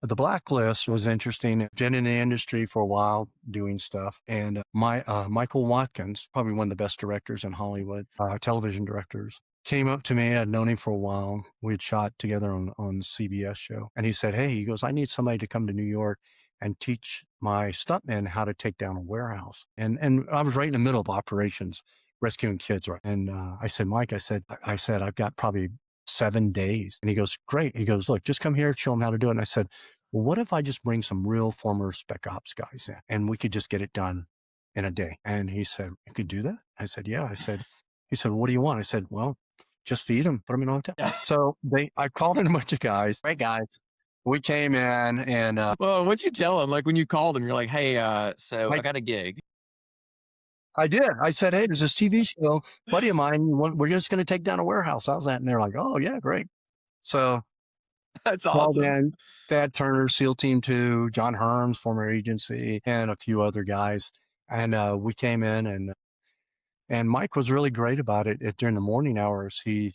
The Blacklist was interesting. Been in the industry for a while doing stuff. And Michael Watkins, probably one of the best directors in Hollywood, television directors, came up to me. I'd known him for a while. We had shot together on the CBS show. And he said, hey, he goes, I need somebody to come to New York and teach my stuntmen how to take down a warehouse. And I was right in the middle of operations, rescuing kids. Right. And I said, Mike, I said, I've got probably 7 days. And he goes, great. He goes, look, just come here, show them how to do it. And I said, well, what if I just bring some real former Spec Ops guys in and we could just get it done in a day? And he said, you could do that? I said, yeah. He said, well, what do you want? I said, well, just feed them, put them in a hotel. So I called in a bunch of guys. Right, guys. We came in and Well, what'd you tell him? Like when you called him, you're like, hey, so I I got a gig. I did. I said, hey, there's this TV show, buddy of mine. We're just going to take down a warehouse. How's that? And they're like, oh, yeah, great. So That's called awesome. in Thad Turner, SEAL Team 2, John Herms, former agency, and a few other guys. And we came in and Mike was really great about it. During the morning hours, he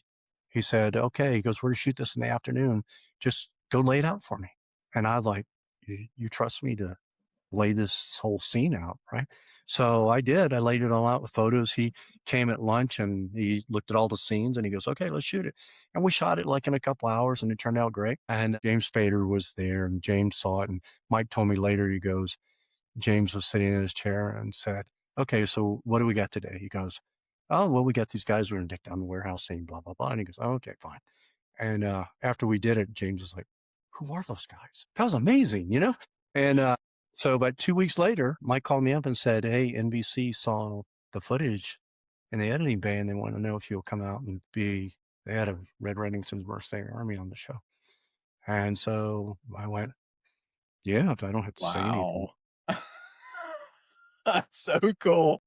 said, okay, he goes, we're going to shoot this in the afternoon. Just go lay it out for me. And I was like, you trust me to lay this whole scene out, right? So I did. I laid it all out with photos. He came at lunch and he looked at all the scenes and he goes, okay, let's shoot it. And we shot it like in a couple hours and it turned out great. And James Spader was there and James saw it. And Mike told me later, he goes, James was sitting in his chair and said, okay, so what do we got today? He goes, oh, well, we got these guys who are going to take down the warehouse scene, blah, blah, blah. And he goes, oh, okay, fine. And after we did it, James was like, who are those guys? That was amazing, you know? And so about 2 weeks later, Mike called me up and said, hey, NBC saw the footage in the editing bay and they want to know if you'll come out and they had a Red Reddington's Mercenary Army on the show. And so I went, yeah, if I don't have to say anything. Wow. That's so cool.